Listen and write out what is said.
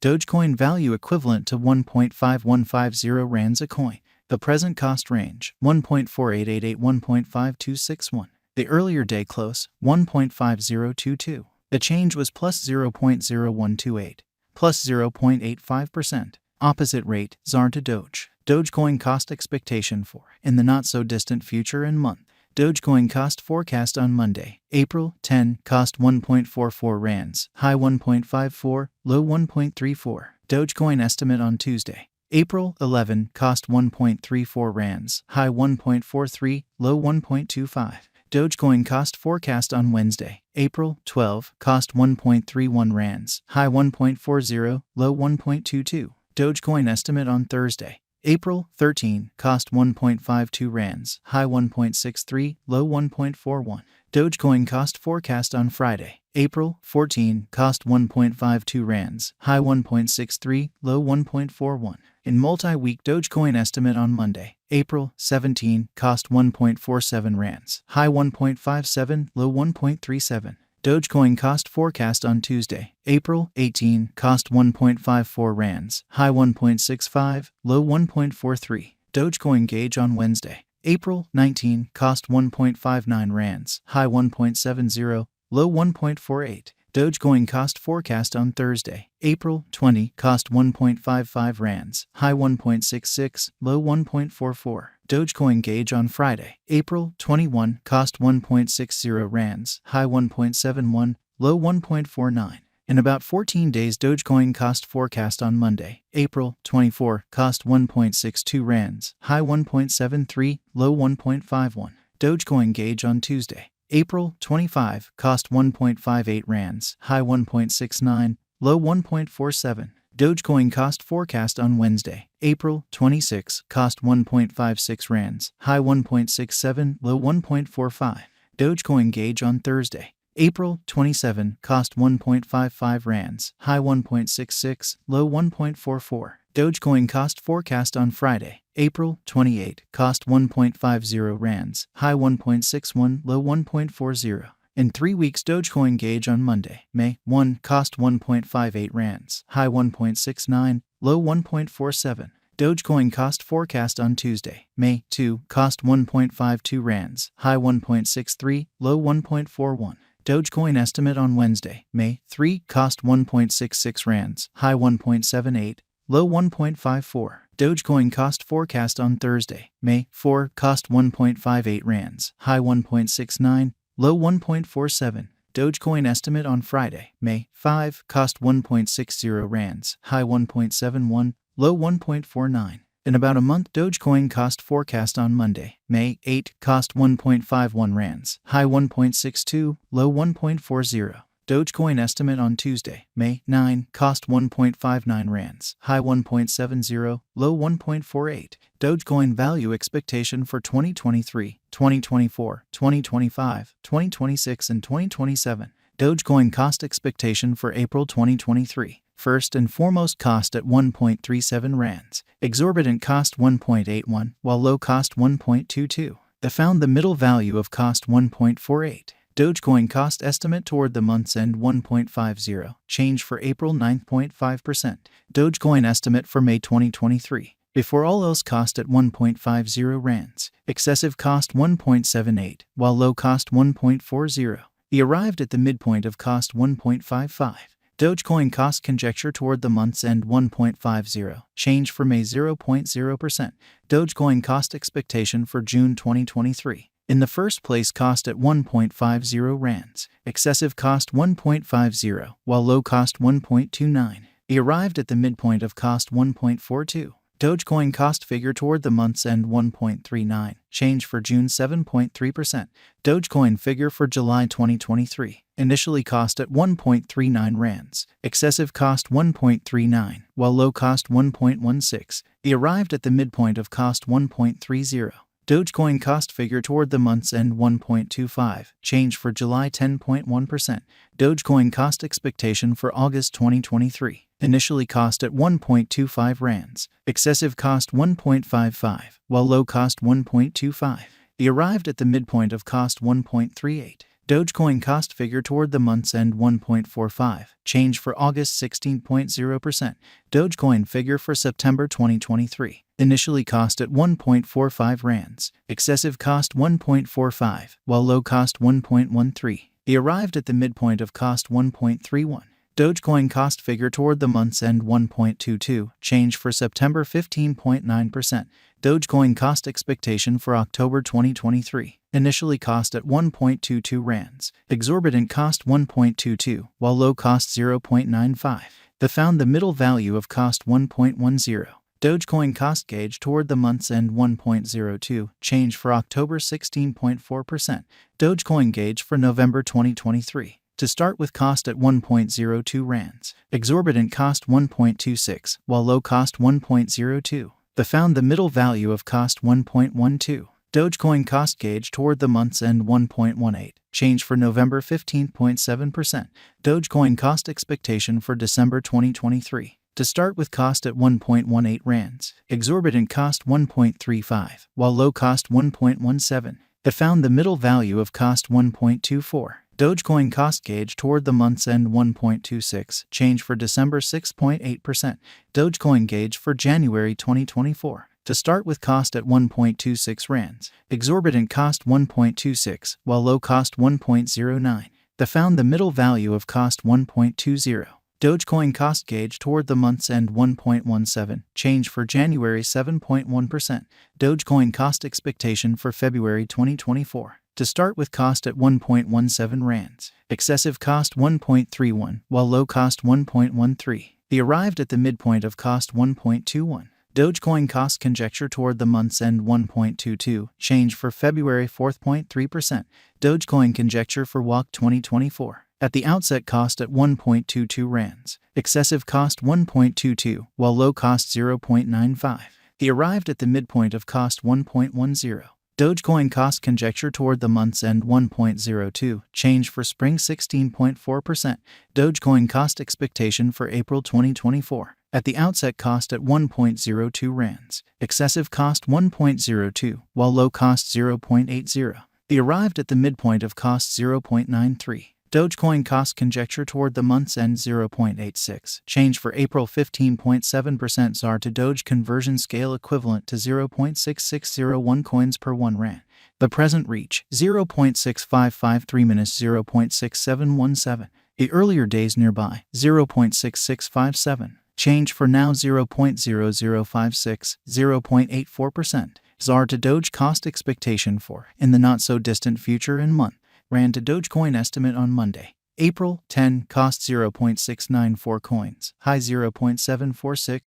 Dogecoin value equivalent to 1.5150 rands a coin. The present cost range, 1.4888 1.5261. The earlier day close, 1.5022. The change was plus 0.0128, plus 0.85%. Opposite rate, ZAR to Doge. Dogecoin cost expectation for, in the not-so-distant future and month. Dogecoin cost forecast on Monday, April 10, cost 1.44 rands, high 1.54, low 1.34. Dogecoin estimate on Tuesday, April 11, cost 1.34 rands, high 1.43, low 1.25. Dogecoin cost forecast on Wednesday, April 12, cost 1.31 rands, high 1.40, low 1.22. Dogecoin estimate on Thursday, April 13, cost 1.52 rands, high 1.63, low 1.41. Dogecoin cost forecast on Friday, April 14, cost 1.52 rands, high 1.63, low 1.41. In multi-week Dogecoin estimate on Monday, April 17, cost 1.47 rands, high 1.57, low 1.37. Dogecoin cost forecast on Tuesday, April 18, cost 1.54 rands, high 1.65, low 1.43. Dogecoin gauge on Wednesday, April 19, cost 1.59 rands, high 1.70, low 1.48. Dogecoin cost forecast on Thursday, April 20, cost 1.55 rands, high 1.66, low 1.44. Dogecoin gauge on Friday, April 21, cost 1.60 rands, high 1.71, low 1.49. In about 14 days Dogecoin cost forecast on Monday, April 24, cost 1.62 rands, high 1.73, low 1.51. Dogecoin gauge on Tuesday, April 25, cost 1.58 rands, high 1.69, low 1.47. Dogecoin cost forecast on Wednesday, April 26, cost 1.56 rands, high 1.67, low 1.45. Dogecoin gauge on Thursday, April 27, cost 1.55 rands, high 1.66, low 1.44. Dogecoin cost forecast on Friday, April 28, cost 1.50 rands, high 1.61, low 1.40. In 3 weeks Dogecoin gauge on Monday, May 1, cost 1.58 rands, high 1.69, low 1.47. Dogecoin cost forecast on Tuesday, May 2, cost 1.52 rands, high 1.63, low 1.41. Dogecoin estimate on Wednesday, May 3, cost 1.66 rands, high 1.78, low 1.54. Dogecoin cost forecast on Thursday, May 4, cost 1.58 rands, high 1.69, low 1.47. Dogecoin estimate on Friday, May 5, cost 1.60 rands, high 1.71, low 1.49. In about a month Dogecoin cost forecast on Monday, May 8, cost 1.51 rands, high 1.62, low 1.40. Dogecoin estimate on Tuesday, May 9, cost 1.59 rands, high 1.70, low 1.48. Dogecoin value expectation for 2023, 2024, 2025, 2026, and 2027. Dogecoin cost expectation for April 2023. First and foremost cost at 1.37 rands. Exorbitant cost 1.81, while low cost 1.22. They found the middle value of cost 1.48. Dogecoin cost estimate toward the month's end 1.50, change for April 9.5%. Dogecoin estimate for May 2023. Before all else cost at 1.50 rands. Excessive cost 1.78, while low cost 1.40. He arrived at the midpoint of cost 1.55. Dogecoin cost conjecture toward the month's end 1.50, change for May 0.0%. Dogecoin cost expectation for June 2023. In the first place cost at 1.50 rands. Excessive cost 1.50, while low cost 1.29. He arrived at the midpoint of cost 1.42. Dogecoin cost figure toward the month's end 1.39, change for June 7.3%. Dogecoin figure for July 2023. Initially cost at 1.39 rands. Excessive cost 1.39, while low cost 1.16. He arrived at the midpoint of cost 1.30. Dogecoin cost figure toward the month's end 1.25, change for July 10.1%. Dogecoin cost expectation for August 2023. Initially cost at 1.25 rands. Excessive cost 1.55, while low cost 1.25. He arrived at the midpoint of cost 1.38. Dogecoin cost figure toward the month's end 1.45. Change for August 16.0%. Dogecoin figure for September 2023. Initially cost at 1.45 rands. Excessive cost 1.45, while low cost 1.13. He arrived at the midpoint of cost 1.31. Dogecoin cost figure toward the month's end 1.22. Change for September 15.9%. Dogecoin cost expectation for October 2023. Initially cost at 1.22 rands. Exorbitant cost 1.22, while low cost 0.95. They found the middle value of cost 1.10. Dogecoin cost gauge toward the month's end 1.02. Change for October 16.4%. Dogecoin gauge for November 2023. To start with cost at 1.02 rands. Exorbitant cost 1.26, while low cost 1.02. They found the middle value of cost 1.12. Dogecoin cost gauge toward the month's end 1.18. Change for November 15.7%. Dogecoin cost expectation for December 2023. To start with cost at 1.18 rands. Exorbitant cost 1.35, while low cost 1.17. They found the middle value of cost 1.24. Dogecoin cost gauge toward the month's end 1.26. Change for December 6.8%. Dogecoin gauge for January 2024. To start with cost at 1.26 rands. Exorbitant cost 1.26, while low cost 1.09. They found the middle value of cost 1.20. Dogecoin cost gauge toward the month's end 1.17. Change for January 7.1%. Dogecoin cost expectation for February 2024. To start with cost at 1.17 rands. Excessive cost 1.31, while low cost 1.13. He arrived at the midpoint of cost 1.21. Dogecoin cost conjecture toward the month's end 1.22. Change for February 4.3%. Dogecoin conjecture for WAC 2024. At the outset cost at 1.22 rands. Excessive cost 1.22, while low cost 0.95. He arrived at the midpoint of cost 1.10. Dogecoin cost conjecture toward the month's end 1.02. Change for spring 16.4%. Dogecoin cost expectation for April 2024. At the outset cost at 1.02 rands. Excessive cost 1.02, while low cost 0.80. He arrived at the midpoint of cost 0.93. Dogecoin cost conjecture toward the month's end 0.86. Change for April 15.7%. ZAR to Doge conversion scale equivalent to 0.6601 coins per 1 rand. The present reach 0.6553 minus 0.6717. The earlier days nearby 0.6657. Change for now 0.0056, 0.84%. ZAR to Doge cost expectation for in the not so distant future in month. Rand to Dogecoin estimate on Monday, April 10, cost 0.694 coins, high 0.746,